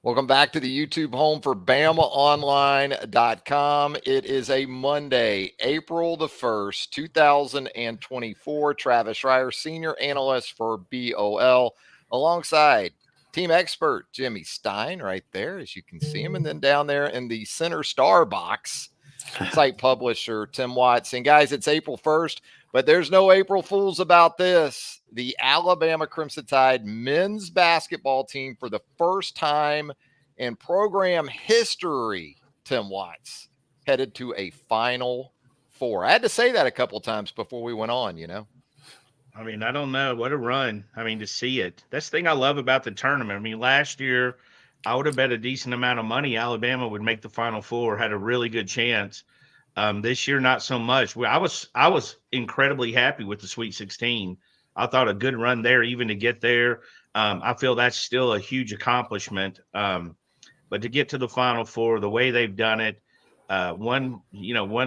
Welcome back to the YouTube home for BamaOnline.com. It is a Monday, April the 1st, 2024. Travis Reier, senior analyst for BOL, alongside team expert Jimmy Stein right there, as you can see him. And then down there in the center star box, site publisher Tim Watts. And guys, it's April 1st, but there's no April Fools about this. The Alabama Crimson Tide men's basketball team, for the first time in program history, Tim Watts, headed to a Final Four. I had to say that a couple times before we went on. I mean, I don't know. What a run. I mean, to see it. That's the thing I love about the tournament. I mean, last year, I would have bet a decent amount of money Alabama would make the Final Four, had a really good chance. This year, not so much. I was incredibly happy with the Sweet 16. I thought a good run there, even to get there. I feel that's still a huge accomplishment. But to get to the Final Four, the way they've done it, one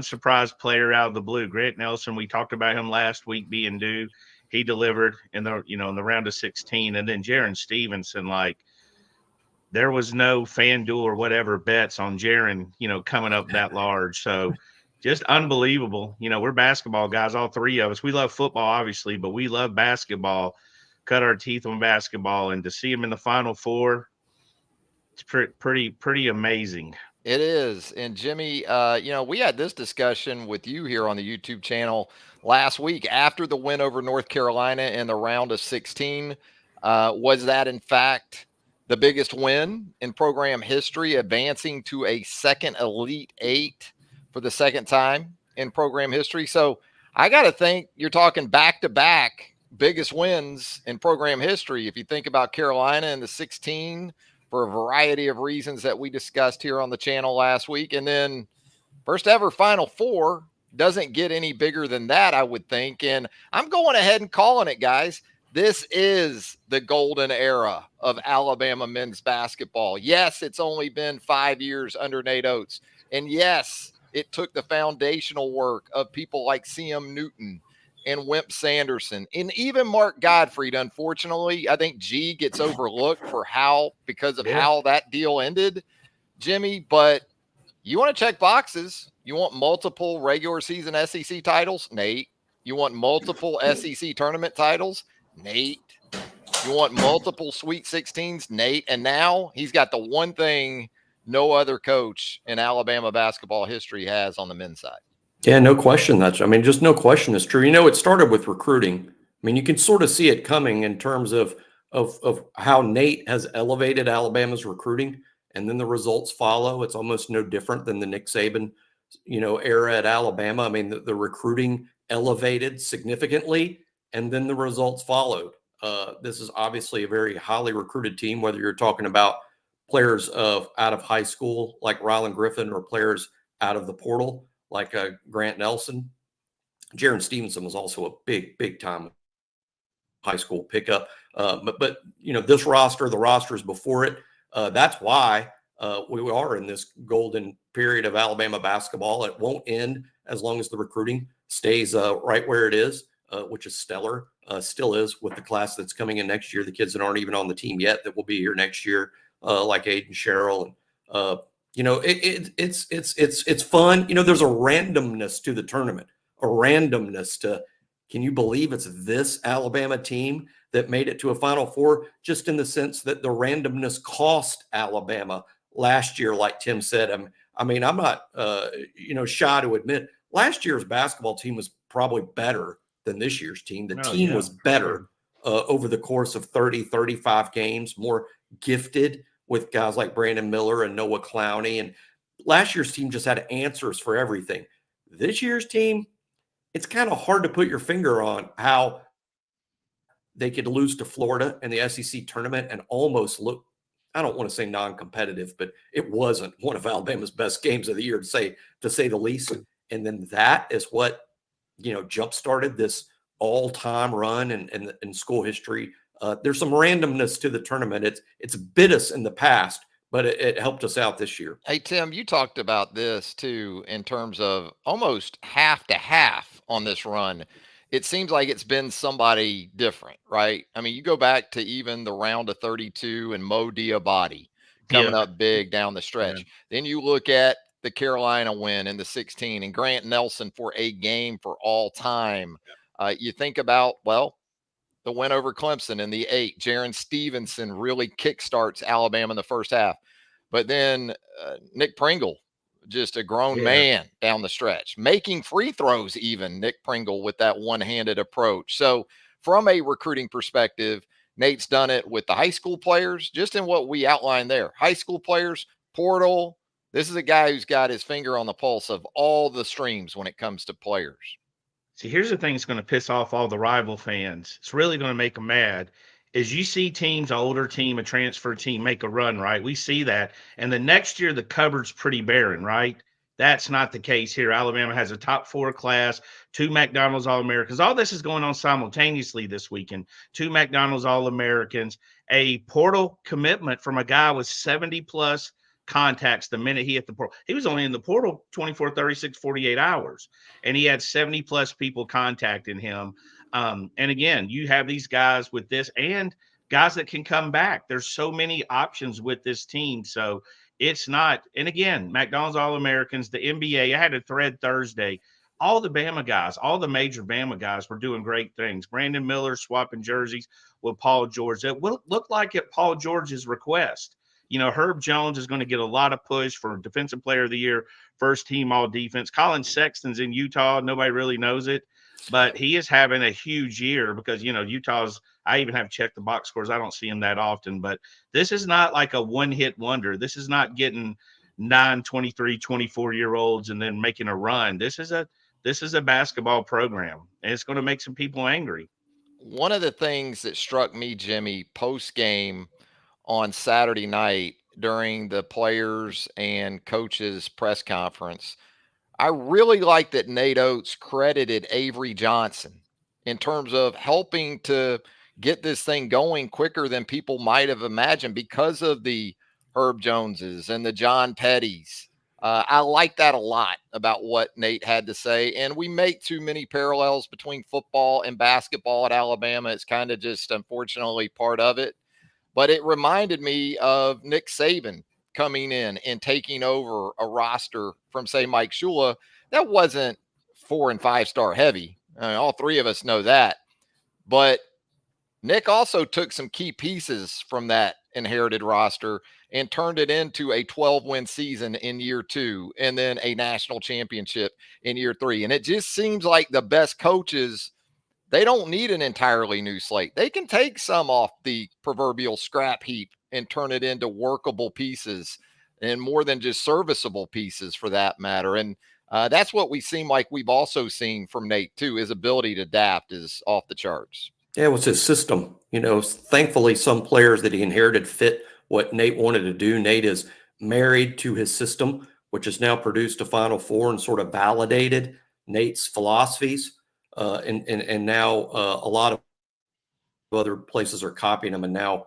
surprise player out of the blue, Grant Nelson. We talked about him last week being due. He delivered in the round of 16, and then Jaron Stevenson, like, there was no FanDuel or whatever bets on Jaron, coming up that large. So just unbelievable. We're basketball guys, all three of us. We love football, obviously, but we love basketball, cut our teeth on basketball, and to see him in the Final Four, it's pretty amazing. It is. And Jimmy, we had this discussion with you here on the YouTube channel last week after the win over North Carolina in the round of 16. Was that, in fact, the biggest win in program history, advancing to a second Elite Eight for the second time in program history? So I got to think you're talking back-to-back biggest wins in program history. If you think about Carolina in the 16, for a variety of reasons that we discussed here on the channel last week. And then first ever Final Four, doesn't get any bigger than that, I would think. And I'm going ahead and calling it, guys. This is the golden era of Alabama men's basketball. Yes, it's only been 5 years under Nate Oates. And yes, it took the foundational work of people like C.M. Newton and Wimp Sanderson, and even Mark Gottfried. Unfortunately, I think G gets overlooked because of how that deal ended, Jimmy. But you want to check boxes. You want multiple regular season SEC titles, Nate. You want multiple SEC tournament titles, Nate. You want multiple Sweet 16s, Nate. And now he's got the one thing no other coach in Alabama basketball history has on the men's side. Yeah, no question. Just no question is true. It started with recruiting. You can sort of see it coming in terms of how Nate has elevated Alabama's recruiting, and then the results follow. It's almost no different than the Nick Saban, era at Alabama. The recruiting elevated significantly, and then the results followed. This is obviously a very highly recruited team, whether you're talking about players out of high school like Rylan Griffin or players out of the portal like Grant Nelson. Jaron Stevenson was also a big time high school pickup. But this roster, the rosters before it, that's why we are in this golden period of Alabama basketball. It won't end as long as the recruiting stays right where it is, which is stellar. Still is, with the class that's coming in next year. The kids that aren't even on the team yet that will be here next year, like Aiden Sherrill and it's fun. There's a randomness to the tournament, a randomness to, can you believe it's this Alabama team that made it to a Final Four, just in the sense that the randomness cost Alabama last year, like Tim said. I'm not, shy to admit last year's basketball team was probably better than this year's team. The team was better over the course of 30, 35 games, more gifted, with guys like Brandon Miller and Noah Clowney. And last year's team just had answers for everything. This year's team, it's kind of hard to put your finger on how they could lose to Florida in the SEC tournament and almost look, I don't want to say non-competitive, but it wasn't one of Alabama's best games of the year, to say the least. And then that is what, jump-started this all-time run in school history. There's some randomness to the tournament. It's bit us in the past, but it helped us out this year. Hey, Tim, you talked about this too, in terms of almost half to half on this run. It seems like it's been somebody different, right? You go back to even the round of 32 and Mo Diabate coming Yeah. up big down the stretch. Then you look at the Carolina win in the 16 and Grant Nelson for a game for all time. You think about, well, the win over Clemson in the 8. Jaron Stevenson really kickstarts Alabama in the first half. But then Nick Pringle, just a grown man down the stretch, making free throws even, Nick Pringle, with that one-handed approach. So from a recruiting perspective, Nate's done it with the high school players, just in what we outlined there. High school players, portal. This is a guy who's got his finger on the pulse of all the streams when it comes to players. See, here's the thing that's going to piss off all the rival fans. It's really going to make them mad. Is you see teams, an older team, a transfer team, make a run, right? We see that. And the next year, the cupboard's pretty barren, right? That's not the case here. Alabama has a top 4 class, 2 McDonald's All-Americans. All this is going on simultaneously this weekend. 2 McDonald's All-Americans, a portal commitment from a guy with 70-plus contacts the minute he hit the portal. He was only in the portal 24, 36, 48 hours, and he had 70-plus people contacting him. And again, you have these guys with this and guys that can come back. There's so many options with this team. So it's not, and again, McDonald's All-Americans, the NBA, I had a thread Thursday. All the Bama guys, all the major Bama guys were doing great things. Brandon Miller swapping jerseys with Paul George. That looked like at Paul George's request. You know, Herb Jones is going to get a lot of push for Defensive Player of the Year, first team all defense. Colin Sexton's in Utah. Nobody really knows it, but he is having a huge year because, you know, Utah's, I even have checked the box scores. I don't see him that often, but this is not like a one-hit wonder. This is not getting 9, 23, 24-year-olds and then making a run. This is a basketball program, and it's going to make some people angry. One of the things that struck me, Jimmy, post-game on Saturday night during the players and coaches press conference, I really like that Nate Oates credited Avery Johnson in terms of helping to get this thing going quicker than people might have imagined because of the Herb Joneses and the John Pettys. I like that a lot about what Nate had to say. And we make too many parallels between football and basketball at Alabama. It's kind of just, unfortunately, part of it. But it reminded me of Nick Saban coming in and taking over a roster from, say, Mike Shula. That wasn't 4- and 5-star heavy. I mean, all three of us know that. But Nick also took some key pieces from that inherited roster and turned it into a 12-win season in year 2 and then a national championship in year 3. And it just seems like the best coaches, they don't need an entirely new slate. They can take some off the proverbial scrap heap and turn it into workable pieces and more than just serviceable pieces for that matter. And that's what we seem like we've also seen from Nate too. His ability to adapt is off the charts. Yeah, it was his system. You know, thankfully some players that he inherited fit what Nate wanted to do. Nate is married to his system, which has now produced a Final Four and sort of validated Nate's philosophies. And now a lot of other places are copying him, and now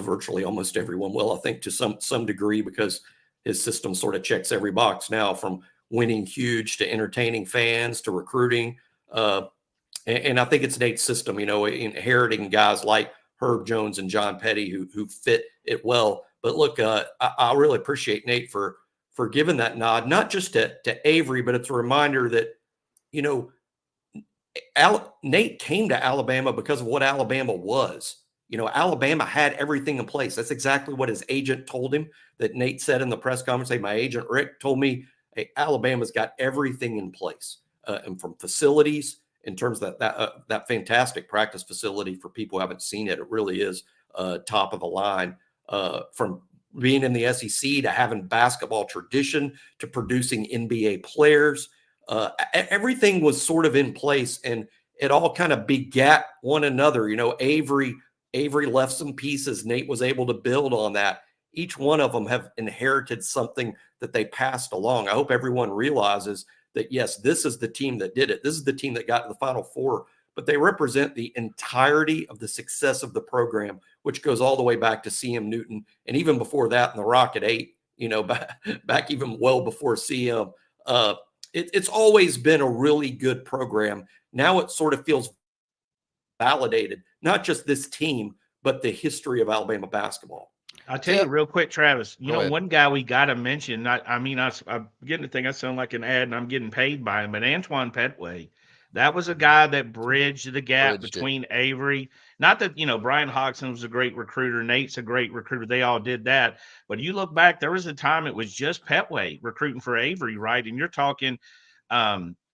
virtually almost everyone will, I think, to some degree, because his system sort of checks every box now, from winning huge to entertaining fans to recruiting. And I think it's Nate's system, you know, inheriting guys like Herb Jones and John Petty who fit it well. But look, I really appreciate Nate for giving that nod, not just to Avery, but it's a reminder that, you know, Nate came to Alabama because of what Alabama was. You know, Alabama had everything in place. That's exactly what his agent told him, that Nate said in the press conference. Hey, my agent, Rick, told me, hey, Alabama's got everything in place. And from facilities, in terms of that fantastic practice facility, for people who haven't seen it, it really is top of the line. From being in the SEC to having basketball tradition to producing NBA players, everything was sort of in place, and it all kind of begat one another. You know, Avery left some pieces. Nate was able to build on that. Each one of them have inherited something that they passed along. I hope everyone realizes that, yes, this is the team that did it. This is the team that got to the Final Four, but they represent the entirety of the success of the program, which goes all the way back to CM Newton. And even before that, in the Rocket 8, you know, back even well before CM. It's always been a really good program. Now it sort of feels validated, not just this team, but the history of Alabama basketball. I'll tell you real quick, Travis. You Go know, ahead. one guy we got to mention. I'm getting to think I sound like an ad, and I'm getting paid by him. But Antoine Petway, that was a guy that bridged the gap Bridged it. between Avery. Not that Brian Hodgson was a great recruiter, Nate's a great recruiter. They all did that. But you look back, there was a time it was just Petway recruiting for Avery, right? And you're talking.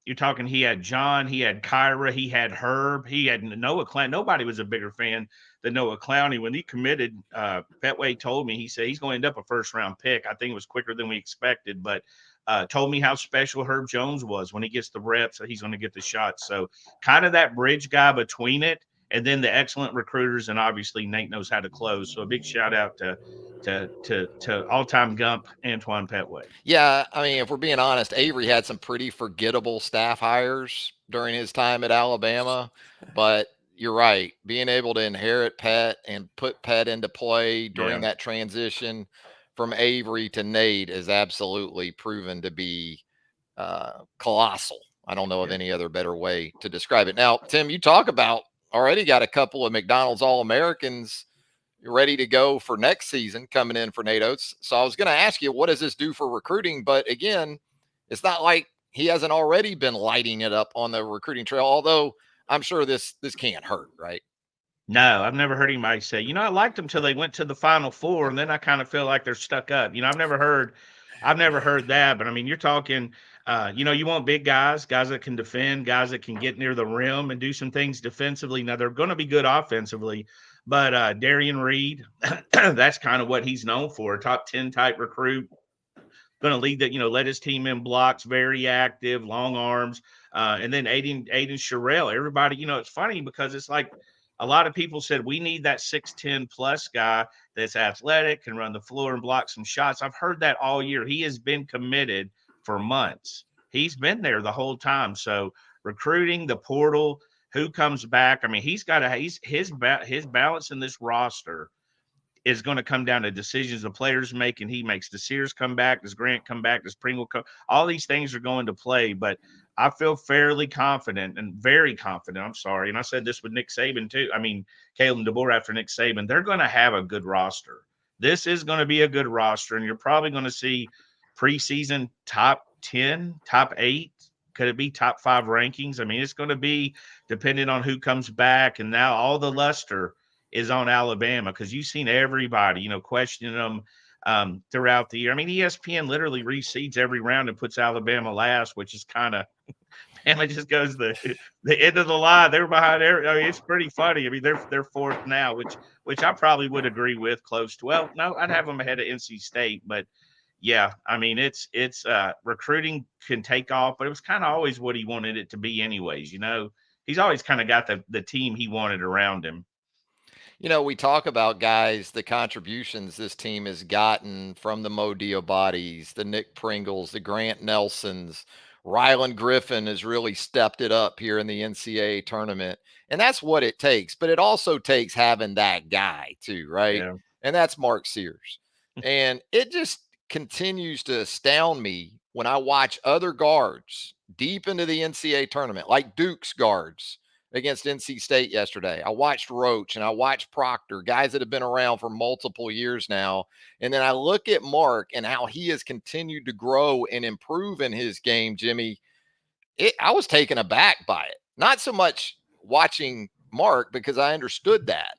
He had John, he had Kyra, he had Herb, he had Noah Clowney. Nobody was a bigger fan than Noah Clowney. When he committed, Petway told me, he said he's going to end up a first round pick. I think it was quicker than we expected, but told me how special Herb Jones was when he gets the reps, he's going to get the shots. So kind of that bridge guy between it, and then the excellent recruiters, and obviously Nate knows how to close. So a big shout out to all-time Gump Antoine Petway. Yeah, I mean, if we're being honest, Avery had some pretty forgettable staff hires during his time at Alabama, but you're right. Being able to inherit Pet and put Pet into play during that transition from Avery to Nate is absolutely proven to be colossal. I don't know of any other better way to describe it. Now, Tim, you talk about already got a couple of McDonald's All-Americans ready to go for next season coming in for Nate Oates. So I was going to ask you, what does this do for recruiting? But again, it's not like he hasn't already been lighting it up on the recruiting trail, although I'm sure this can't hurt, right? No, I've never heard anybody say, I liked them till they went to the Final Four, and then I kind of feel like they're stuck up. I've never heard that. But I mean, you're talking, you want big guys that can defend, guys that can get near the rim and do some things defensively. Now they're going to be good offensively, but Darian Reed, that's kind of what he's known for, a top 10 type recruit. Going to lead that, led his team in blocks, very active, long arms. And then Aiden Sherrill, everybody, it's funny because it's like a lot of people said we need that 6'10 plus guy that's athletic, can run the floor and block some shots. I've heard that all year. He has been committed for months. He's been there the whole time. So recruiting, the portal, who comes back. I mean, his balance in this roster is going to come down to decisions the players make, and he makes. Does Sears come back? Does Grant come back? Does Pringle come? All these things are going to play, but I feel fairly confident and very confident. I'm sorry. And I said this with Nick Saban too. I mean, Caleb DeBoer after Nick Saban, they're going to have a good roster. This is going to be a good roster, and you're probably going to see preseason top 10, top 8. Could it be top 5 rankings? I mean, it's going to be depending on who comes back. And now all the luster is on Alabama because you've seen everybody, questioning them throughout the year. I mean, ESPN literally reseeds every round and puts Alabama last, which is kind of, and it just goes the end of the line. They're behind I mean, it's pretty funny. I mean, they're fourth now, which I probably would agree with close to. Well, no, I'd have them ahead of NC State, but yeah, I mean, it's recruiting can take off, but it was kind of always what he wanted it to be anyways. He's always kind of got the team he wanted around him. We talk about guys, the contributions this team has gotten from the Mo Diabates, the Nick Pringles, the Grant Nelsons. Ryland Griffin has really stepped it up here in the NCAA tournament. And that's what it takes. But it also takes having that guy too, right? Yeah. And that's Mark Sears. And it just continues to astound me when I watch other guards deep into the NCAA tournament, like Duke's guards against NC State yesterday. I watched Roach and I watched Proctor, guys that have been around for multiple years now. And then I look at Mark and how he has continued to grow and improve in his game, Jimmy. I was taken aback by it. Not so much watching Mark because I understood that,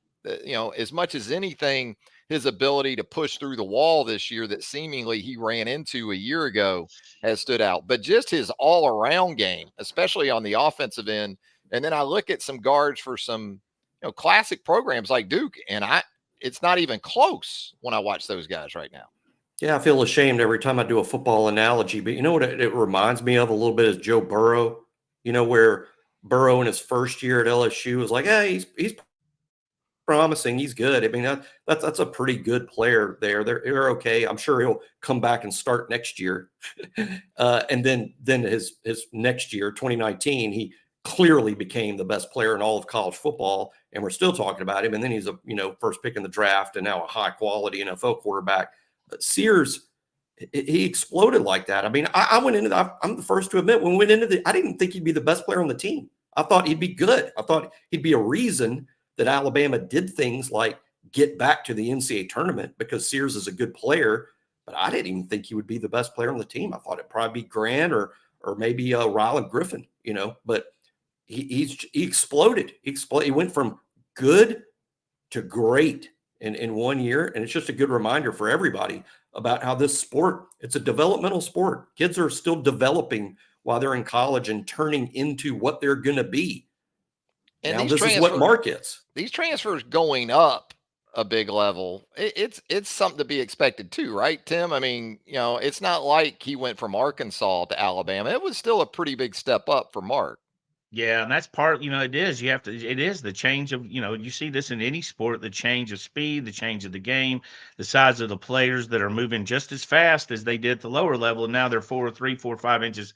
as much as anything, his ability to push through the wall this year that seemingly he ran into a year ago has stood out. But just his all-around game, especially on the offensive end. And then I look at some guards for some, classic programs like Duke, and it's not even close when I watch those guys right now. Yeah, I feel ashamed every time I do a football analogy, but you know what it reminds me of a little bit is Joe Burrow, where Burrow in his first year at LSU was like, hey, he's promising, he's good. I mean, that's a pretty good player there. They're okay. I'm sure he'll come back and start next year. And then his next year, 2019, he clearly became the best player in all of college football, and we're still talking about him. And then he's a first pick in the draft and now a high quality NFL quarterback. But Sears, he exploded like that. I mean, I went into I'm the first to admit when we went into I didn't think he'd be the best player on the team. I thought he'd be good. I thought he'd be a reason that Alabama did things like get back to the NCAA tournament because Sears is a good player, but I didn't even think he would be the best player on the team. I thought it'd probably be Grant or maybe Ryland Griffin, but he exploded. He went from good to great in 1 year. And it's just a good reminder for everybody about how this sport, it's a developmental sport. Kids are still developing while they're in college and turning into what they're going to be. And now this is what Mark is. These transfers going up a big level, it's something to be expected too, right, Tim? I mean, it's not like he went from Arkansas to Alabama. It was still a pretty big step up for Mark. Yeah, and that's part, it is. It is the change of, you see this in any sport, the change of speed, the change of the game, the size of the players that are moving just as fast as they did at the lower level. And now they're 4, 5 inches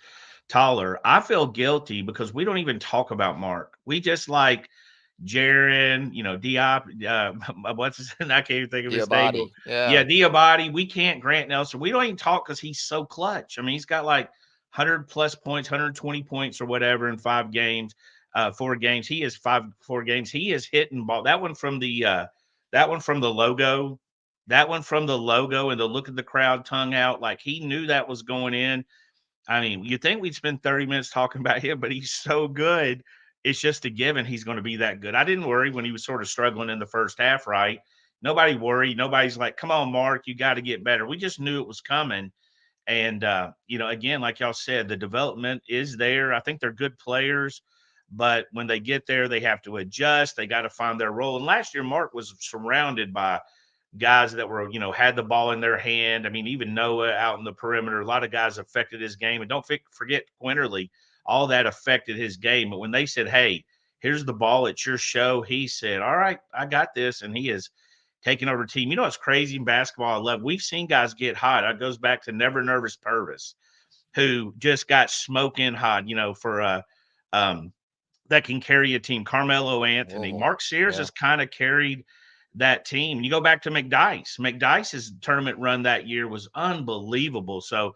taller. I feel guilty because we don't even talk about Mark. We just like Jaron, Diop, what's his name? I can't even think of his name. Yeah, Diabati. We can't Grant Nelson. We don't even talk because he's so clutch. I mean, he's got like 100 plus points, 120 points or whatever in 4 games. He is 4 games. He is hitting ball. That one from the logo. That one from the logo and the look at the crowd tongue out. Like he knew that was going in. I mean, you think we'd spend 30 minutes talking about him, but he's so good. It's just a given he's going to be that good. I didn't worry when he was sort of struggling in the first half, right? Nobody worried. Nobody's like, come on, Mark, you got to get better. We just knew it was coming. And, again, like y'all said, the development is there. I think they're good players, but when they get there, they have to adjust. They got to find their role. And last year, Mark was surrounded by guys that were, had the ball in their hand. I mean, even Noah out in the perimeter, a lot of guys affected his game. And don't forget Quinterly, all that affected his game. But when they said, hey, here's the ball, it's your show, he said, all right, I got this. And he is taking over team. You know what's crazy in basketball? I love. We've seen guys get hot. It goes back to Never Nervous Purvis, who just got smoking hot. For that can carry a team. Carmelo Anthony, Mark Sears has kind of carried that team. You go back to McDyess. McDyess's tournament run that year was unbelievable. So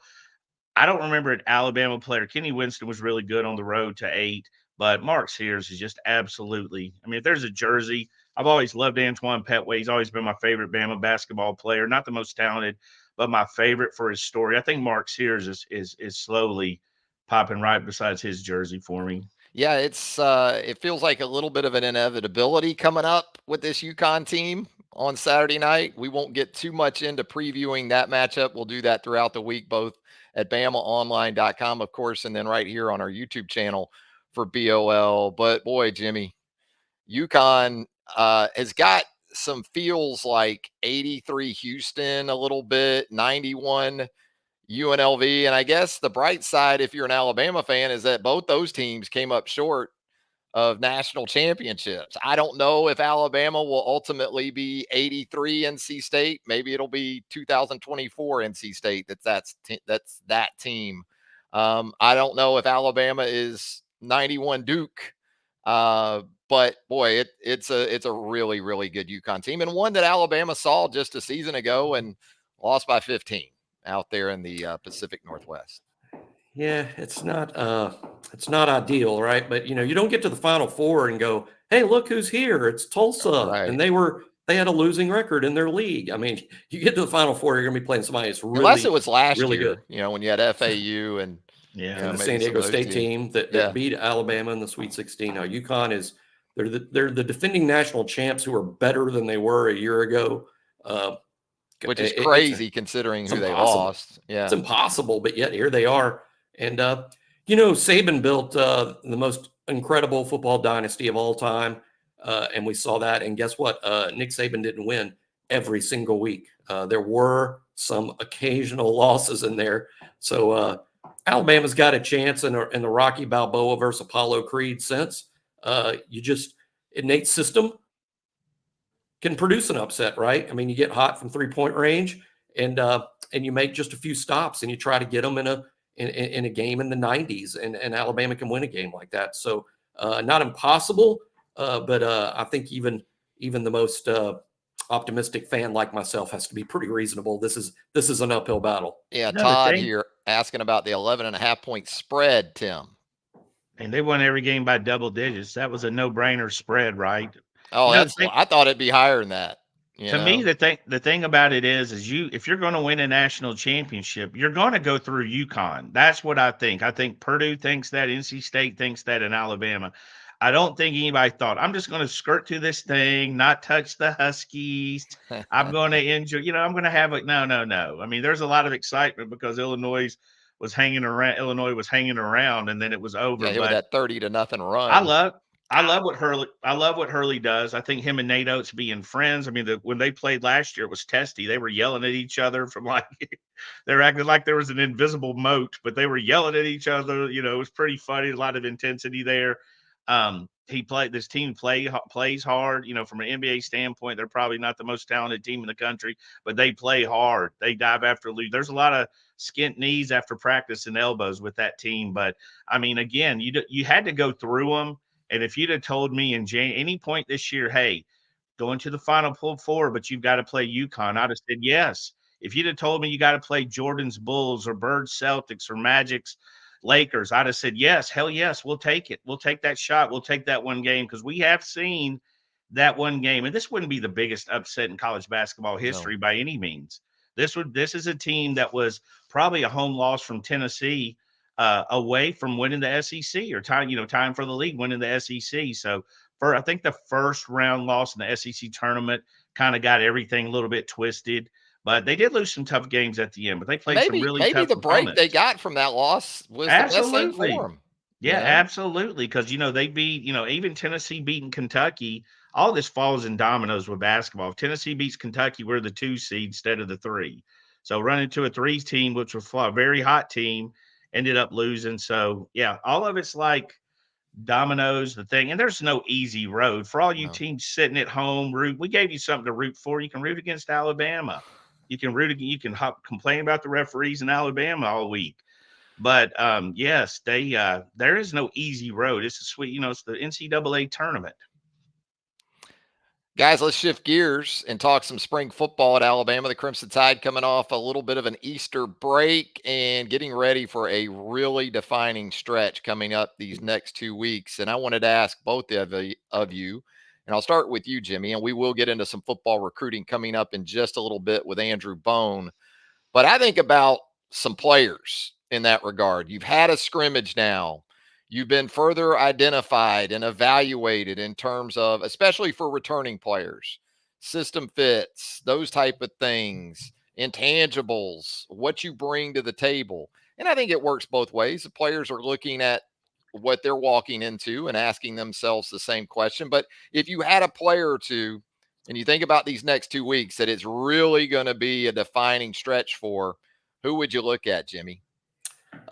I don't remember an Alabama player. Kenny Winston was really good on the road to 8, but Mark Sears is just absolutely. I mean, if there's a jersey. I've always loved Antoine Petway. He's always been my favorite Bama basketball player. Not the most talented, but my favorite for his story. I think Mark Sears is slowly popping right besides his jersey for me. Yeah, it feels like a little bit of an inevitability coming up with this Yukon team on Saturday night. We won't get too much into previewing that matchup. We'll do that throughout the week, both at BamaOnline.com, of course, and then right here on our YouTube channel for BOL. But boy, Jimmy, Yukon has got some feels like 83 Houston a little bit, 91 UNLV. And I guess the bright side, if you're an Alabama fan, is that both those teams came up short of national championships. I don't know if Alabama will ultimately be 83 NC State. Maybe it'll be 2024 NC State. That's that team. I don't know if Alabama is 91 Duke. But boy, it's a really, really good Yukon team, and one that Alabama saw just a season ago and lost by 15 out there in the Pacific Northwest. Yeah, it's not ideal, right? But you don't get to the Final Four and go, hey, look who's here. It's Tulsa. Right. And they had a losing record in their league. I mean, you get to the Final Four, you're gonna be playing somebody that's really, unless it was last really year, good. When you had FAU and the San Diego State team that beat Alabama in the Sweet 16. Now UConn is they're the defending national champs who are better than they were a year ago. Which is crazy considering who they lost. Yeah, it's impossible, but yet here they are. And Saban built the most incredible football dynasty of all time, and we saw that. And guess what? Nick Saban didn't win every single week. There were some occasional losses in there. So Alabama's got a chance in the Rocky Balboa versus Apollo Creed sense. Innate system can produce an upset, right? I mean, you get hot from 3-point range, and you make just a few stops, and you try to get them in a game in the 90s, and Alabama can win a game like that. So not impossible, but I think even the most optimistic fan like myself has to be pretty reasonable. This is an uphill battle. Yeah, Todd here asking about the 11.5-point spread, Tim. And they won every game by double digits. That was a no-brainer spread, right? Oh, I thought it'd be higher than that. you To me, know? the thing about it is you if you're going to win a national championship, you're going to go through Yukon. That's what I think. I think Purdue thinks that, NC State thinks that, and Alabama. I don't think anybody thought I'm just going to skirt through this thing, not touch the Huskies. I'm going to enjoy. I'm going to have it. No, no, no. I mean, there's a lot of excitement because Illinois was hanging around, and then it was over. Got hit with But that 30-0 I run. love I love what Hurley does. I think him and Nate Oates being friends. I mean, when they played last year, it was testy. They were yelling at each other from like they're acting like there was an invisible moat, but they were yelling at each other. It was pretty funny. A lot of intensity there. This team plays hard. From an NBA standpoint, they're probably not the most talented team in the country, but they play hard. They dive after lead. There's a lot of skint knees after practice and elbows with that team, but I mean, again, you had to go through them. And if you'd have told me in any point this year, hey, going to the Final Four, but you've got to play UConn, I'd have said yes. If you'd have told me you got to play Jordan's Bulls or Bird Celtics or Magic's Lakers, I'd have said yes, hell yes, we'll take it. We'll take that shot. We'll take that one game because we have seen that one game, and this wouldn't be the biggest upset in college basketball No. history by any means. This is a team that was probably a home loss from Tennessee, away from winning the SEC or time for the league winning the SEC. So I think the first round loss in the SEC tournament kind of got everything a little bit twisted. But they did lose some tough games at the end. But they And played some maybe really maybe tough the break they opponents. got from that loss was the best thing for Absolutely. them. Yeah, absolutely. Because they beat, even Tennessee beating Kentucky. All this falls in dominoes with basketball. If Tennessee beats Kentucky, we're the 2 seed instead of the 3. So running to a 3 team, which was a very hot team, ended up losing. So yeah, all of it's like dominoes, the thing. And there's no easy road for all you No. teams sitting at home. We gave you something to root for. You can root against Alabama. Complain about the referees in Alabama all week. But yes, there is no easy road. It's a sweet, it's the NCAA tournament. Guys, let's shift gears and talk some spring football at Alabama. The Crimson Tide coming off a little bit of an Easter break and getting ready for a really defining stretch coming up these next 2 weeks. And I wanted to ask both of you, and I'll start with you, Jimmy, and we will get into some football recruiting coming up in just a little bit with Andrew Bone. But I think about some players in that regard. You've had a scrimmage now. You've been further identified and evaluated in terms of, especially for returning players, system fits, those type of things, intangibles, what you bring to the table. And I think it works both ways. The players are looking at what they're walking into and asking themselves the same question. But if you had a player or two, and you think about these next 2 weeks, that it's really going to be a defining stretch for, who would you look at, Jimmy?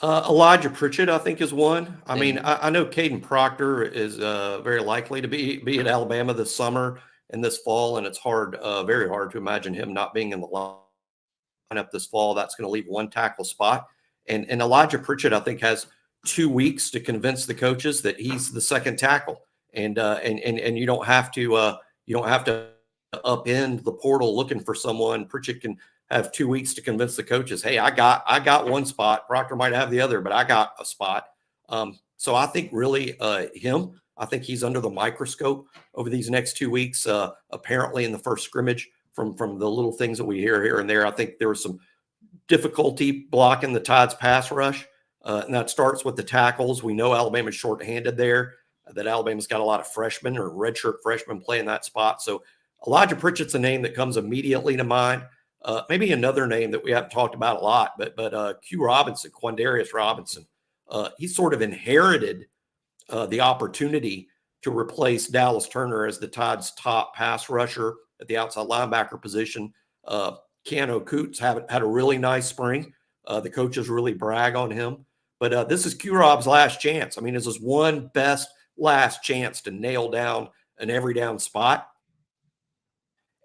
Elijah Pritchett, I think, is one. I mean, Mhm. I know Caden Proctor is very likely to be at Alabama this summer and this fall, and it's very hard to imagine him not being in the lineup this fall. That's going to leave one tackle spot, and Elijah Pritchett, I think, has 2 weeks to convince the coaches that he's the second tackle, and you don't have to upend the portal looking for someone. Pritchett can have 2 weeks to convince the coaches, hey, I got one spot. Proctor might have the other, but I got a spot. So I think really him. I think he's under the microscope over these next 2 weeks. Apparently, in the first scrimmage, from the little things that we hear here and there, I think there was some difficulty blocking the Tide's pass rush, and that starts with the tackles. We know Alabama's shorthanded there. That Alabama's got a lot of freshmen or redshirt freshmen playing that spot. So Elijah Pritchett's a name that comes immediately to mind. Maybe another name that we haven't talked about a lot, but Quandarius Robinson. He sort of inherited the opportunity to replace Dallas Turner as the Tide's top pass rusher at the outside linebacker position. Keanu Coots had a really nice spring. The coaches really brag on him. But this is Q-Rob's last chance. I mean, this is one best last chance to nail down an every down spot.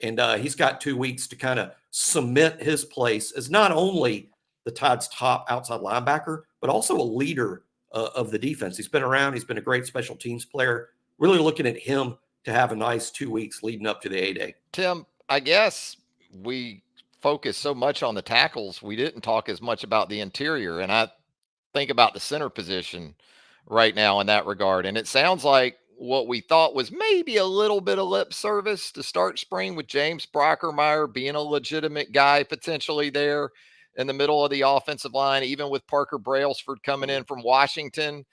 And he's got 2 weeks to kind of cement his place as not only the Tide's top outside linebacker, but also a leader of the defense. He's been around. He's been a great special teams player. Really looking at him to have a nice 2 weeks leading up to the A-Day. Tim, I guess we focus so much on the tackles, we didn't talk as much about the interior. And I think about the center position right now in that regard. And it sounds like what we thought was maybe a little bit of lip service to start spring with James Brockermeyer being a legitimate guy potentially there in the middle of the offensive line, even with Parker Brailsford coming in from Washington.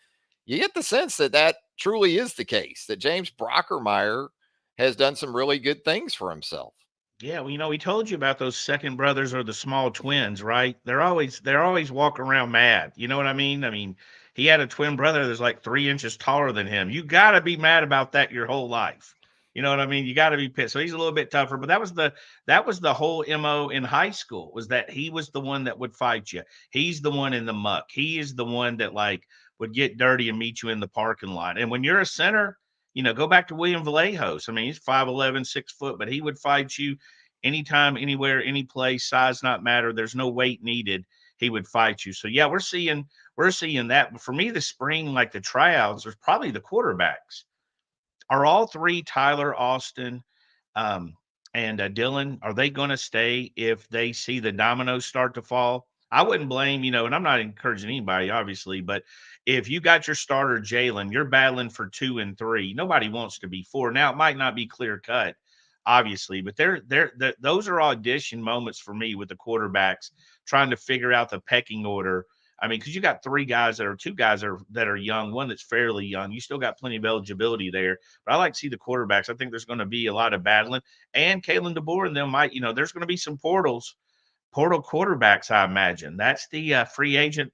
You get the sense that that truly is the case, that James Brockermeyer has done some really good things for himself. Yeah, well, we told you about those second brothers or the small twins, right? They're always walking around mad. You know what I mean? I mean, he had a twin brother that's like 3 inches taller than him. You got to be mad about that your whole life. You know what I mean? You got to be pissed. So he's a little bit tougher, but that was the whole MO in high school, was that he was the one that would fight you. He's the one in the muck. He is the one that like would get dirty and meet you in the parking lot. And when you're a center, go back to William Vallejos. I mean, he's 5'11", 6 foot, but he would fight you anytime, anywhere, any place, size not matter. There's no weight needed. He would fight you. So yeah, we're seeing that. But for me, the spring, like the tryouts, there's probably the quarterbacks. Are all three, Tyler, Austin, um, and Dylan, are they going to stay if they see the dominoes start to fall? I wouldn't blame, and I'm not encouraging anybody, obviously, but if you got your starter Jalen, you're battling for 2 and 3. Nobody wants to be 4. Now it might not be clear cut, obviously, but those are audition moments for me with the quarterbacks trying to figure out the pecking order. I mean, because you got 2 guys that are young, one that's fairly young. You still got plenty of eligibility there, but I like to see the quarterbacks. I think there's going to be a lot of battling, and Kalen DeBoer and them might, there's going to be some portal quarterbacks, I imagine. That's the free agent,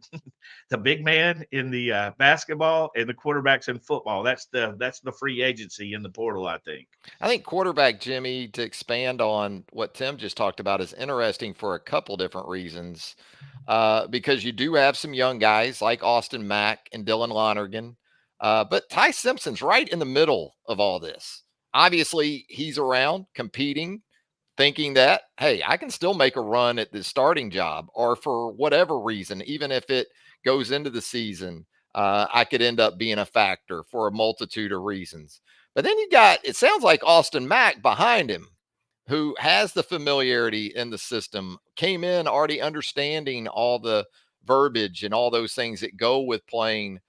the big man in the basketball, and the quarterbacks in football. That's the free agency in the portal, I think. I think quarterback, Jimmy, to expand on what Tim just talked about, is interesting for a couple different reasons. Because you do have some young guys like Austin Mack and Dylan Lonergan. But Ty Simpson's right in the middle of all this. Obviously, he's around competing, thinking that, hey, I can still make a run at the starting job, or for whatever reason, even if it goes into the season, I could end up being a factor for a multitude of reasons. But then you got, it sounds like Austin Mack behind him, who has the familiarity in the system, came in already understanding all the verbiage and all those things that go with playing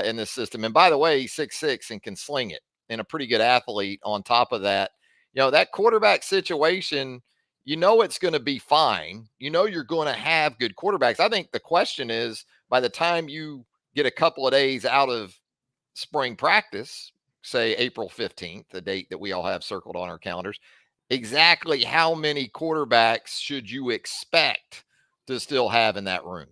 in the system. And by the way, he's 6'6" and can sling it, and a pretty good athlete on top of that. That quarterback situation, it's going to be fine. You're going to have good quarterbacks. I think the question is, by the time you get a couple of days out of spring practice, say April 15th, the date that we all have circled on our calendars, exactly how many quarterbacks should you expect to still have in that room?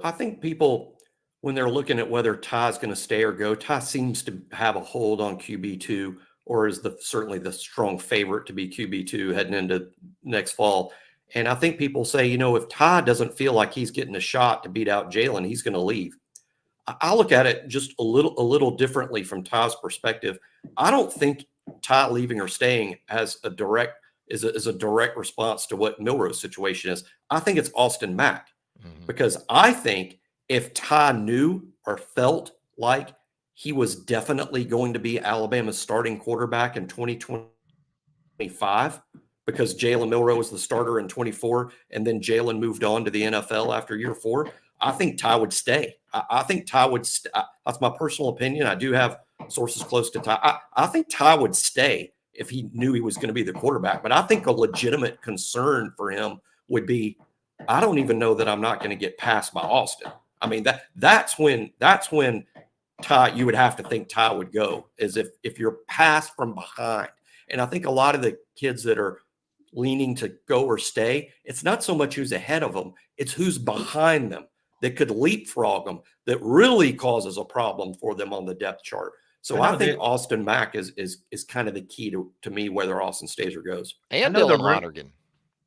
I think people, when they're looking at whether Ty's going to stay or go, Ty seems to have a hold on QB2, or is certainly the strong favorite to be QB2 heading into next fall. And I think people say, if Ty doesn't feel like he's getting a shot to beat out Jalen, he's going to leave. I look at it just a little differently from Ty's perspective. I don't think Ty leaving or staying is a direct response to what Milroe's situation is. I think it's Austin Mack, because I think if Ty knew or felt like he was definitely going to be Alabama's starting quarterback in 2025, because Jalen Milroe was the starter in 24, and then Jalen moved on to the NFL after year 4, I think Ty would stay. I think Ty would. That's my personal opinion. I do have sources close to Ty. I think Ty would stay if he knew he was going to be the quarterback. But I think a legitimate concern for him would be, I don't even know that I'm not going to get passed by Austin. I mean, that's when Ty, you would have to think Ty would go, is if you're passed from behind. And I think a lot of the kids that are leaning to go or stay, it's not so much who's ahead of them, it's who's behind them that could leapfrog them, that really causes a problem for them on the depth chart. So I think Austin Mack is kind of the key to me, whether Austin stays or goes. And Dylan Lonergan.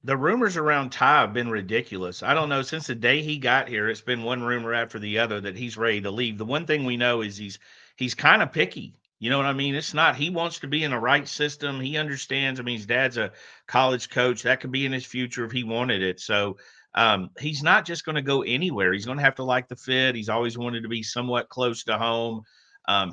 The rumors around Ty have been ridiculous. I don't know, since the day he got here, it's been one rumor after the other that he's ready to leave. The one thing we know is he's kind of picky. You know what I mean? It's not, he wants to be in the right system. He understands. I mean, his dad's a college coach. That could be in his future if he wanted it. So he's not just going to go anywhere. He's going to have to like the fit. He's always wanted to be somewhat close to home.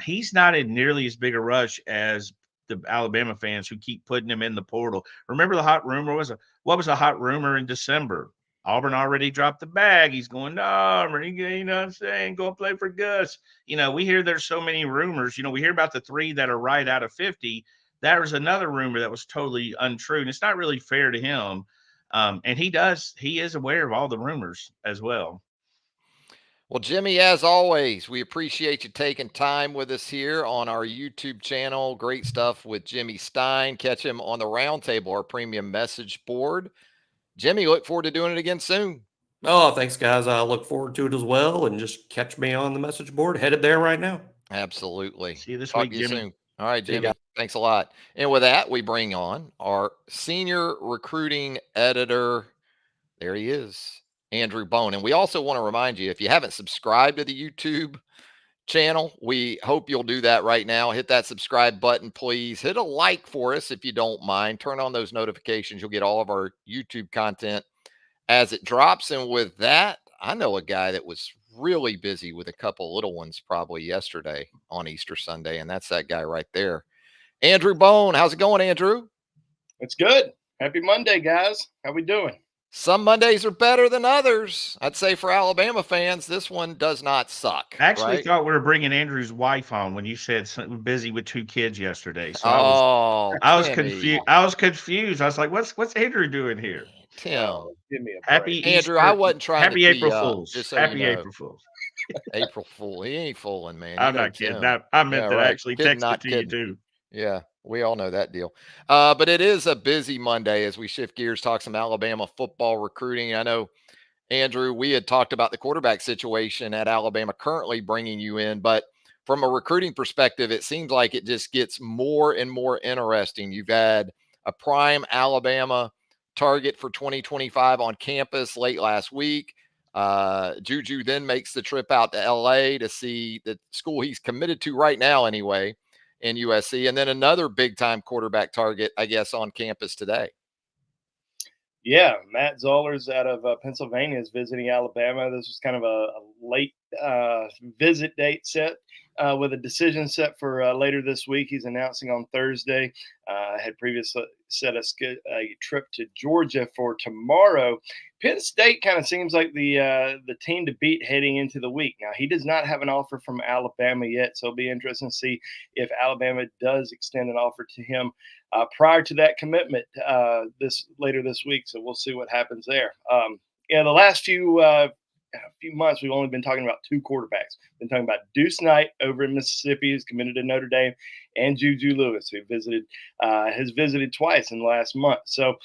He's not in nearly as big a rush as the Alabama fans who keep putting him in the portal. Remember the hot rumor what was a hot rumor in December? Auburn already dropped the bag. He's going to Auburn. You know what I'm saying? Go play for Gus. We hear there's so many rumors. We hear about the 3 that are right out of 50. There was another rumor that was totally untrue, and it's not really fair to him. And he is aware of all the rumors as well. Well, Jimmy, as always, we appreciate you taking time with us here on our YouTube channel. Great stuff with Jimmy Stein. Catch him on the Roundtable, our premium message board. Jimmy, look forward to doing it again soon. Oh, thanks, guys. I look forward to it as well. And just catch me on the message board. Headed there right now. Absolutely. See you this Talk week, to you Jimmy. soon. All right, See you Jimmy. guys. Thanks a lot. And with that, we bring on our senior recruiting editor. There he is, Andrew Bone. And we also want to remind you, if you haven't subscribed to the YouTube channel, we hope you'll do that right now. Hit that subscribe button, please. Hit a like for us if you don't mind. Turn on those notifications. You'll get all of our YouTube content as it drops. And with that, I know a guy that was really busy with a couple little ones probably yesterday on Easter Sunday, and that's that guy right there. Andrew Bone. How's it going, Andrew? It's good. Happy Monday, guys. How we doing? Some Mondays are better than others. I'd say for Alabama fans, this one does not suck. I actually right? thought we were bringing Andrew's wife on when you said busy with 2 kids yesterday. So I was confused. I was confused. I was like, "What's Andrew doing here?" Tim. Give me a break. Happy Andrew, Easter. I wasn't trying Happy to April tee up, Fools. just so Happy you know. April Fools. April Fool. He ain't fooling, man. I'm not kidding. I meant that I actually Kidding, texted not to kidding. you too. Yeah, we all know that deal. But it is a busy Monday as we shift gears, talk some Alabama football recruiting. I know, Andrew, we had talked about the quarterback situation at Alabama currently bringing you in, but from a recruiting perspective, it seems like it just gets more and more interesting. You've had a prime Alabama target for 2025 on campus late last week. Juju then makes the trip out to LA to see the school he's committed to right now, anyway, in USC. And then another big time quarterback target, I guess, on campus today. Yeah, Matt Zollers out of Pennsylvania is visiting Alabama. This was kind of a late visit date set with a decision set for later this week. He's announcing on Thursday. Had previously set a trip to Georgia for tomorrow. Penn State kind of seems like the team to beat heading into the week. Now, he does not have an offer from Alabama yet, so it'll be interesting to see if Alabama does extend an offer to him prior to that commitment later this week. So we'll see what happens there. The last few months, we've only been talking about 2 quarterbacks. Been talking about Deuce Knight over in Mississippi, who's committed to Notre Dame, and Juju Lewis, who has visited twice in the last month. So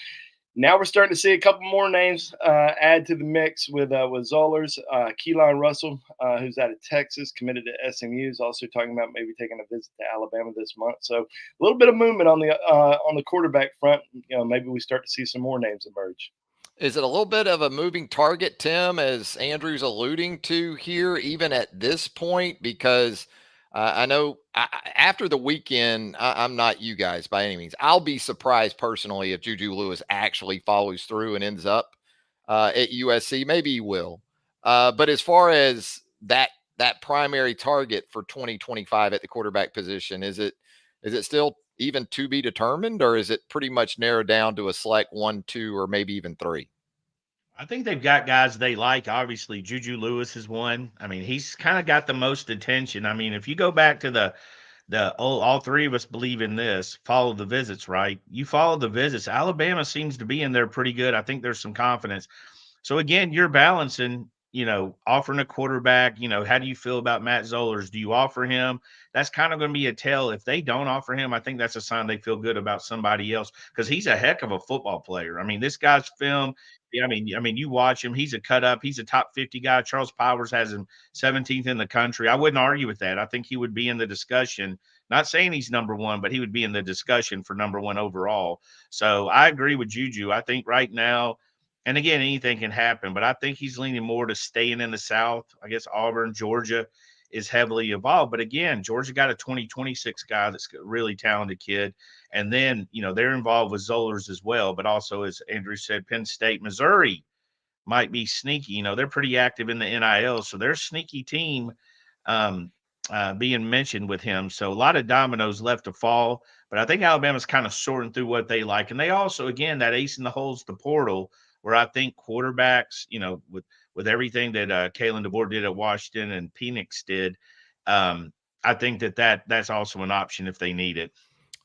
now we're starting to see a couple more names add to the mix with Zollers. Keelan Russell, who's out of Texas, committed to SMU, is also talking about maybe taking a visit to Alabama this month. So a little bit of movement on the quarterback front. Maybe we start to see some more names emerge. Is it a little bit of a moving target, Tim, as Andrew's alluding to here, even at this point? Because I know after the weekend, I'm not you guys by any means. I'll be surprised personally if Juju Lewis actually follows through and ends up at USC. Maybe he will. But as far as that primary target for 2025 at the quarterback position, is it still even to be determined, or is it pretty much narrowed down to a select 1, 2, or maybe even 3? I think they've got guys they like. Obviously, Juju Lewis is one. I mean, he's kind of got the most attention. I mean, if you go back to all 3 of us believe in this, follow the visits, right? You follow the visits. Alabama seems to be in there pretty good. I think there's some confidence. So again, you're balancing, offering a quarterback, how do you feel about Matt Zollers? Do you offer him? That's kind of going to be a tell. If they don't offer him, I think that's a sign they feel good about somebody else, because he's a heck of a football player. I mean, this guy's film, I mean, you watch him, he's a cut up, he's a top 50 guy. Charles Powers has him 17th in the country. I wouldn't argue with that. I think he would be in the discussion. Not saying he's number 1, but he would be in the discussion for number 1 overall. So I agree with Juju. I think right now, and again, anything can happen, but I think he's leaning more to staying in the South. I guess Auburn, Georgia is heavily involved. But again, Georgia got a 2026 guy that's a really talented kid. And then, they're involved with Zollers as well. But also, as Andrew said, Penn State, Missouri might be sneaky. They're pretty active in the NIL. So they're a sneaky team being mentioned with him. So a lot of dominoes left to fall. But I think Alabama's kind of sorting through what they like. And they also, again, that ace in the holes, the portal, where I think quarterbacks, with everything that Kalen DeBoer did at Washington and Penix did, I think that's also an option if they need it.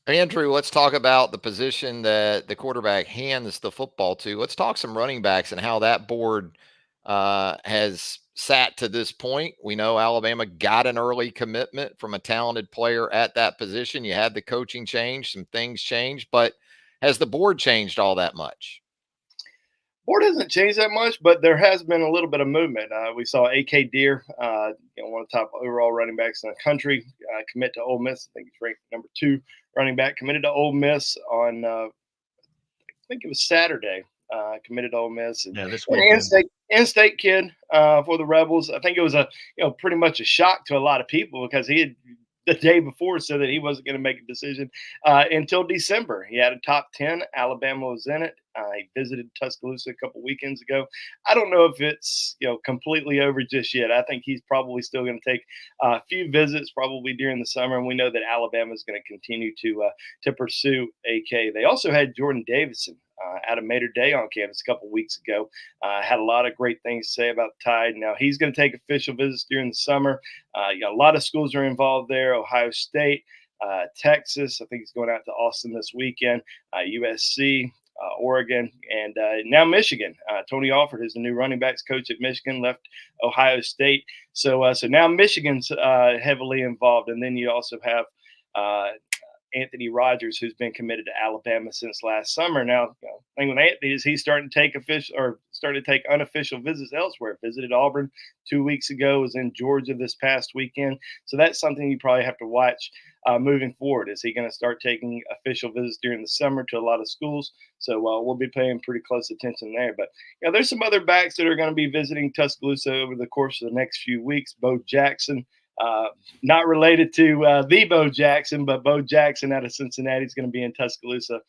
Andrew, let's talk about the position that the quarterback hands the football to. Let's talk some running backs and how that board has sat to this point. We know Alabama got an early commitment from a talented player at that position. You had the coaching change, some things changed, but has the board changed all that much? Board hasn't changed that much, but there has been a little bit of movement. We saw A.K. Deer, one of the top overall running backs in the country, commit to Ole Miss. I think he's ranked number 2 running back, committed to Ole Miss on, I think it was Saturday, committed to Ole Miss. And, this weekend. In-state kid for the Rebels. I think it was pretty much a shock to a lot of people because he had the day before said that he wasn't going to make a decision until December. He had a top 10. Alabama was in it. He visited Tuscaloosa a couple weekends ago. I don't know if it's completely over just yet. I think he's probably still going to take a few visits probably during the summer, and we know that Alabama is going to continue to pursue AK. They also had Jordan Davison out of Mater Day on campus a couple weeks ago. Had a lot of great things to say about the Tide. Now he's going to take official visits during the summer. A lot of schools are involved there. Ohio State, Texas. I think he's going out to Austin this weekend. USC. Oregon, and now Michigan. Tony Alford is the new running backs coach at Michigan, left Ohio State. So now Michigan's heavily involved. And then you also have Anthony Rogers, who's been committed to Alabama since last summer. Now, the thing with Anthony is he's starting to take unofficial visits elsewhere. Visited Auburn 2 weeks ago, was in Georgia this past weekend. So that's something you probably have to watch moving forward. Is he going to start taking official visits during the summer to a lot of schools? So we'll be paying pretty close attention there. But there's some other backs that are going to be visiting Tuscaloosa over the course of the next few weeks. Bo Jackson. Not related to the Bo Jackson, but Bo Jackson out of Cincinnati is going to be in Tuscaloosa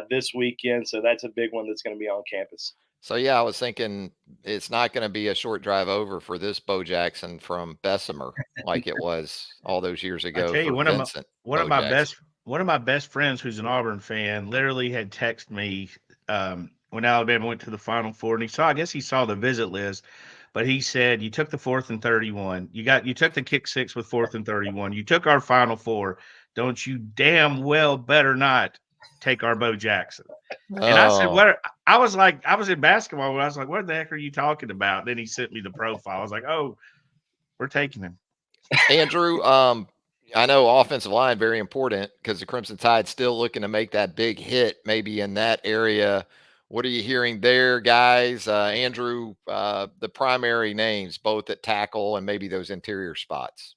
this weekend. So that's a big one that's going to be on campus. So, yeah, I was thinking it's not going to be a short drive over for this Bo Jackson from Bessemer like it was all those years ago I tell you, for Vincent. One of my best friends who's an Auburn fan literally had texted me when Alabama went to the Final Four, and I guess he saw the visit list. But he said, you took the 4th and 31. You took the kick 6 with 4th and 31. You took our Final Four. Don't you damn well better not take our Bo Jackson. And I said, what? I was in basketball. I was like, what the heck are you talking about? Then he sent me the profile. I was like, oh, we're taking him. Andrew, I know offensive line, very important because the Crimson Tide's still looking to make that big hit maybe in that area. What are you hearing there, guys? Andrew, the primary names, both at tackle and maybe those interior spots.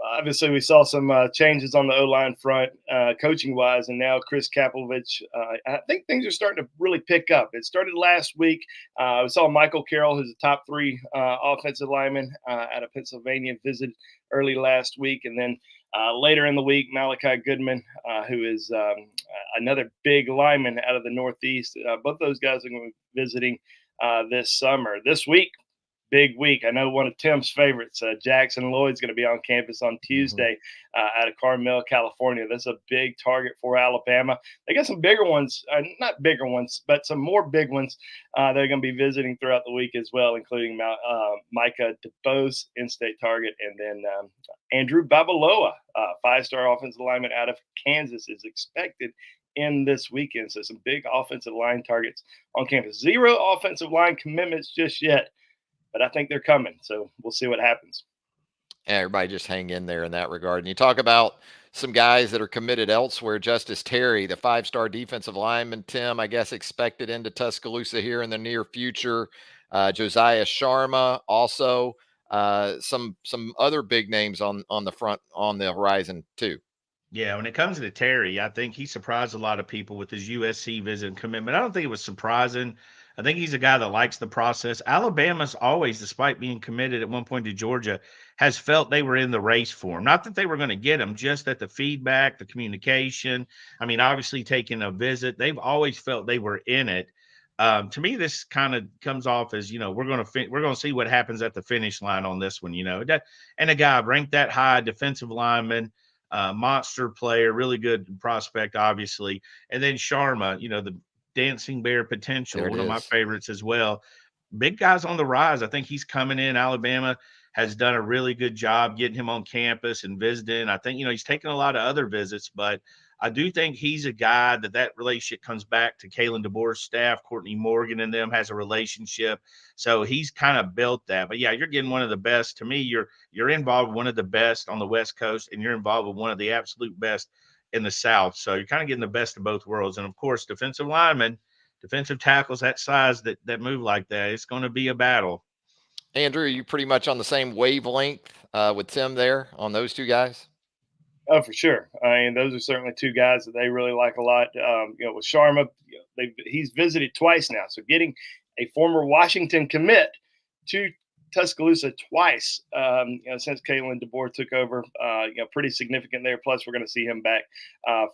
Obviously, we saw some changes on the O-line front, coaching-wise, and now Chris Kapelovich. I think things are starting to really pick up. It started last week. We saw Michael Carroll, who's a top 3 offensive lineman out of Pennsylvania, visit early last week. And then later in the week, Malachi Goodman, who is another big lineman out of the Northeast. Both those guys are going to be visiting this summer. This week, big week. I know one of Tim's favorites, Jackson Lloyd's going to be on campus on Tuesday out of Carmel, California. That's a big target for Alabama. They got some bigger ones, not bigger ones, but some more big ones they're going to be visiting throughout the week as well, including Micah DeBose, in-state target, and then Andrew Babaloa, 5-star offensive lineman out of Kansas, is expected in this weekend. So some big offensive line targets on campus. 0 offensive line commitments just yet, but I think they're coming. So we'll see what happens. Yeah, everybody just hang in there in that regard. And you talk about some guys that are committed elsewhere. Justice Terry, the 5-star defensive lineman, Tim, I guess expected into Tuscaloosa here in the near future. Josiah Sharma, also some other big names on the front on the horizon too. Yeah, when it comes to Terry, I think he surprised a lot of people with his USC visit and commitment. I don't think it was surprising. I think he's a guy that likes the process. Alabama's always, despite being committed at one point to Georgia, has felt they were in the race for him. Not that they were going to get him, just that the feedback, the communication. I mean, obviously taking a visit, they've always felt they were in it. To me, this kind of comes off as, we're going to see what happens at the finish line on this one, and a guy ranked that high, defensive lineman, monster player, really good prospect, obviously. And then Sharma, Dancing Bear Potential, There it one of my is. favorites as well. Big guy's on the rise. I think he's coming in. Alabama has done a really good job getting him on campus and visiting. I think, he's taken a lot of other visits, but I do think he's a guy that relationship comes back to Kalen DeBoer's staff. Courtney Morgan and them has a relationship. So he's kind of built that. But yeah, you're getting one of the best. To me, you're involved with one of the best on the West Coast, and you're involved with one of the absolute best in the South. So you're kind of getting the best of both worlds. And of course, defensive linemen, defensive tackles that size that move like that, it's going to be a battle. Andrew, are you pretty much on the same wavelength with Tim there on those two guys? Oh, for sure. I mean, those are certainly two guys that they really like a lot. With Sharma, he's visited twice now. So getting a former Washington commit to Tuscaloosa twice, since Kalen DeBoer took over, pretty significant there. Plus, we're going to see him back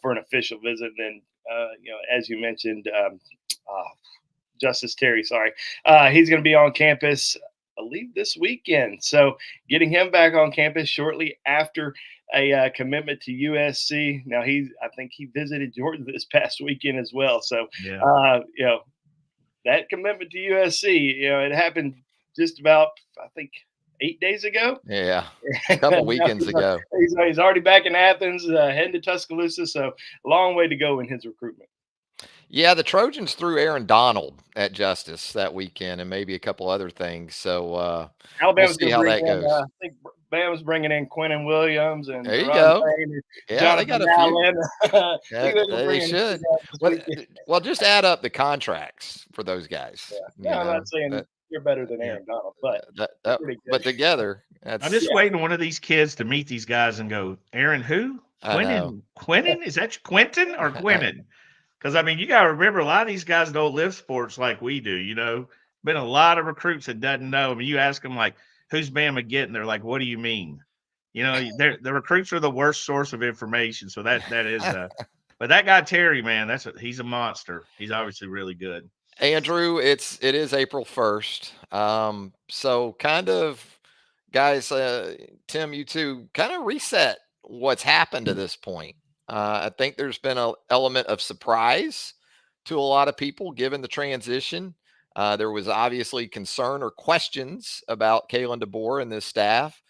for an official visit. And then, as you mentioned, Justice Terry, he's going to be on campus, I believe, this weekend. So getting him back on campus shortly after a commitment to USC. Now I think he visited Georgia this past weekend as well. So, Yeah. That commitment to USC, it happened just about, I think, 8 days ago. Yeah, a couple weekends ago. He's already back in Athens, heading to Tuscaloosa. So a long way to go in his recruitment. Yeah, the Trojans threw Aaron Donald at Justice that weekend and maybe a couple other things. So Alabama's we'll see going to how bring that in, goes. I think Bama's bringing in Quentin Williams and There you Ron go. Payne and Yeah, they got Jonathan a few. Allen. I Yeah, think they're gonna they bring in a few should. guys this Well, weekend. well, just add up the contracts for those guys. Yeah. No, I'm not saying that, you're better than Yeah. Aaron Donald, but that, pretty good. but together, I'm that's just waiting on one of these kids to meet these guys and go, Aaron, who? I know. Quentin? Is that Quentin or Quentin? Because, you got to remember, a lot of these guys don't live sports like we do, Been a lot of recruits that doesn't know. I mean, you ask them, like, who's Bama getting? They're like, what do you mean? The recruits are the worst source of information. So that is but that guy, Terry, man, he's a monster. He's obviously really good. Andrew, it is April 1st. So kind of, guys, Tim, you two kind of reset what's happened to this point. I think there's been an element of surprise to a lot of people given the transition. There was obviously concern or questions about Kalen DeBoer and this staff.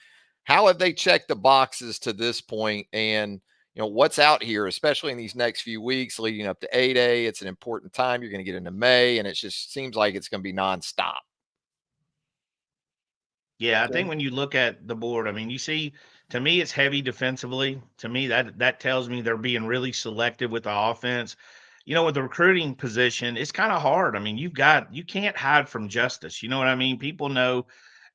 How have they checked the boxes to this point? And what's out here, especially in these next few weeks leading up to A-Day. It's an important time. You're going to get into May, and it just seems like it's going to be nonstop. Yeah, I think when you look at the board, you see, to me, it's heavy defensively. To me, that tells me they're being really selective with the offense. With the recruiting position, it's kind of hard. You can't hide from Justice. You know what I mean? People know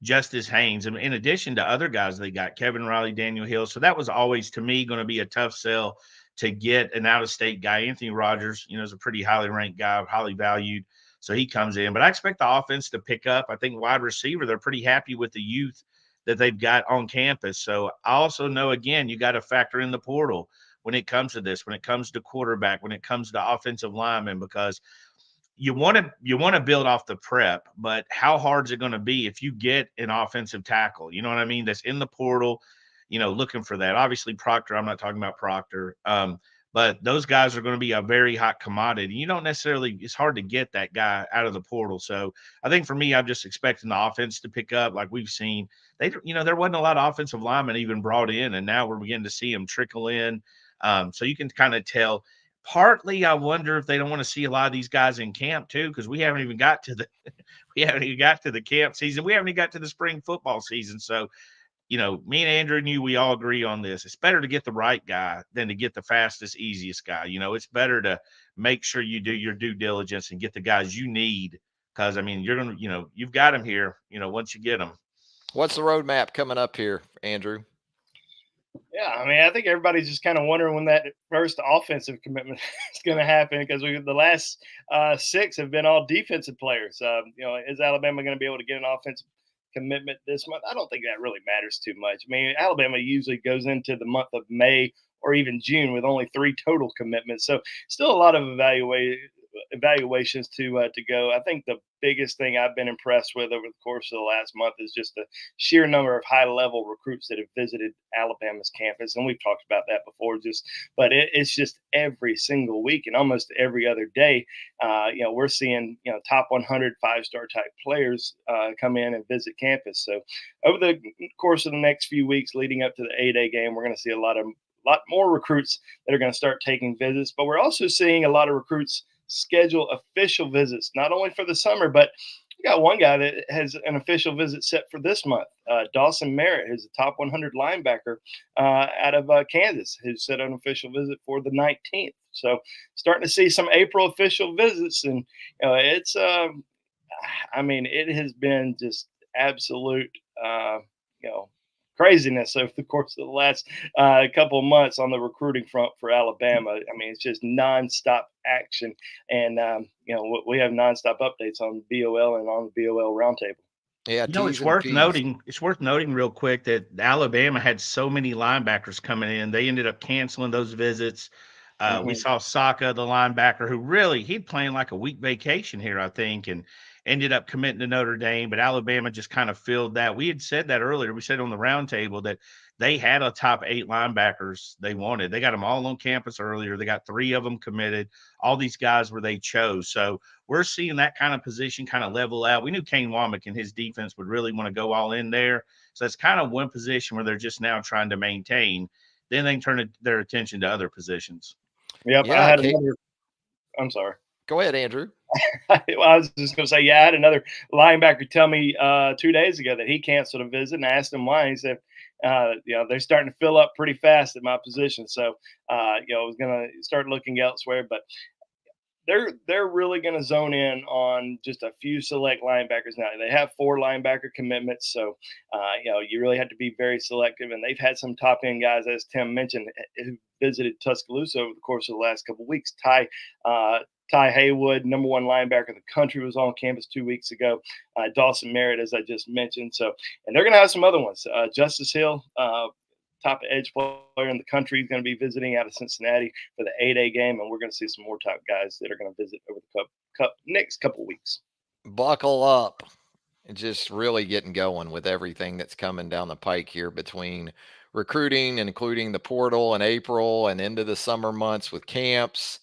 Justice Haynes, and in addition to other guys, they got Kevin Riley, Daniel Hill. So that was always, to me, going to be a tough sell to get an out-of-state guy. Anthony Rogers, is a pretty highly ranked guy, highly valued. So he comes in. But I expect the offense to pick up. I think wide receiver, they're pretty happy with the youth that they've got on campus. So I also know, again, you got to factor in the portal when it comes to this, when it comes to quarterback, when it comes to offensive linemen, because you want to build off the prep, but how hard is it going to be if you get an offensive tackle? You know what I mean? That's in the portal, looking for that. Obviously, Proctor, I'm not talking about Proctor. But those guys are going to be a very hot commodity. You don't necessarily, it's hard to get that guy out of the portal. So I think for me, I'm just expecting the offense to pick up like we've seen. There wasn't a lot of offensive linemen even brought in, and now we're beginning to see them trickle in. So you can kind of tell. Partly, I wonder if they don't want to see a lot of these guys in camp too, because we haven't even got to the camp season. We haven't even got to the spring football season. So me and Andrew knew we all agree on this. It's better to get the right guy than to get the fastest, easiest guy. It's better to make sure you do your due diligence and get the guys you need, because you're going to, you've got them here, once you get them. What's the roadmap coming up here, Andrew? Yeah, I think everybody's just kind of wondering when that first offensive commitment is going to happen, because the last 6 have been all defensive players. Is Alabama going to be able to get an offensive commitment this month? I don't think that really matters too much. Alabama usually goes into the month of May or even June with only 3 total commitments. So still a lot of evaluations to go. I think the biggest thing I've been impressed with over the course of the last month is just the sheer number of high level recruits that have visited Alabama's campus, and we've talked about that before. But it's just every single week and almost every other day. We're seeing top 100 5-star type players come in and visit campus. So over the course of the next few weeks leading up to the A-Day game, we're going to see a lot more recruits that are going to start taking visits, but we're also seeing a lot of recruits schedule official visits, not only for the summer, but we got one guy that has an official visit set for this month. Dawson Merritt, who's a top 100 linebacker out of Kansas, who's set an official visit for the 19th. So starting to see some April official visits, and it's it has been just absolute craziness over the course of the last couple of months on the recruiting front for Alabama. I mean, it's just nonstop action, and we have nonstop updates on BOL and on the BOL roundtable. Yeah, It's T's and worth P's. noting. It's worth noting real quick that Alabama had so many linebackers coming in. They ended up canceling those visits. We saw Saka, the linebacker, who really he'd playing like a week vacation here, I think, and ended up committing to Notre Dame. But Alabama just kind of filled that. We had said that earlier. We said on the roundtable that they had a top 8 linebackers they wanted. They got them all on campus earlier. They got 3 of them committed. All these guys were they chose. So we're seeing that kind of position kind of level out. We knew Kane Womack and his defense would really want to go all in there. So it's kind of one position where they're just now trying to maintain. Then they can turn their attention to other positions. Yep, Yeah, I had another. I'm sorry. Go ahead, Andrew. Well, I was just going to say, I had another linebacker tell me 2 days ago that he canceled a visit, and I asked him why. He said, they're starting to fill up pretty fast at my position, so I was going to start looking elsewhere. But they're really going to zone in on just a few select linebackers now. They have 4 linebacker commitments, so you really have to be very selective. And they've had some top end guys, as Tim mentioned, who visited Tuscaloosa over the course of the last couple of weeks. Ty Haywood, number 1 linebacker in the country, was on campus 2 weeks ago. Dawson Merritt, as I just mentioned. So, and they're going to have some other ones. Justice Hill, top edge player in the country, is going to be visiting out of Cincinnati for the A-Day game, and we're going to see some more top guys that are going to visit over the next couple of weeks. Buckle up. And just really getting going with everything that's coming down the pike here between recruiting and including the portal in April and into the summer months with camps.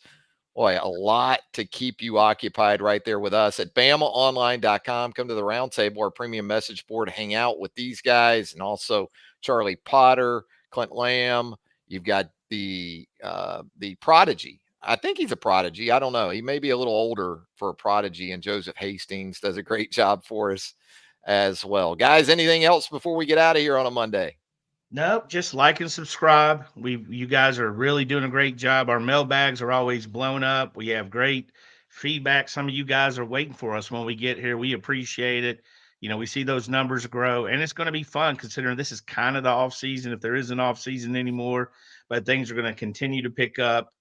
Boy, a lot to keep you occupied right there with us at BamaOnline.com. Come to the roundtable, our premium message board, hang out with these guys, and also Charlie Potter, Clint Lamb. You've got the prodigy. I think he's a prodigy. I don't know. He may be a little older for a prodigy, and Joseph Hastings does a great job for us as well. Guys, anything else before we get out of here on a Monday? Nope, just like and subscribe. You guys are really doing a great job. Our mailbags are always blown up. We have great feedback. Some of you guys are waiting for us when we get here. We appreciate it. We see those numbers grow, and it's going to be fun considering this is kind of the off season, if there is an off season anymore, but things are going to continue to pick up.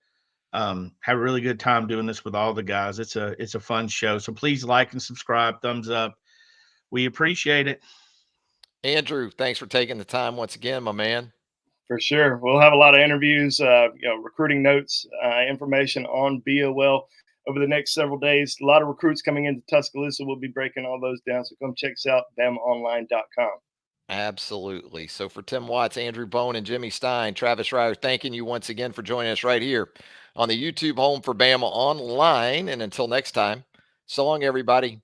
Have a really good time doing this with all the guys. It's a fun show. So please like and subscribe, thumbs up. We appreciate it. Andrew, thanks for taking the time once again, my man. For sure. We'll have a lot of interviews, recruiting notes, information on BOL over the next several days. A lot of recruits coming into Tuscaloosa. We'll be breaking all those down. So come check us out, BamaOnline.com. Absolutely. So for Tim Watts, Andrew Bone, and Jimmy Stein, Travis Reier, thanking you once again for joining us right here on the YouTube home for Bama Online. And until next time, so long, everybody.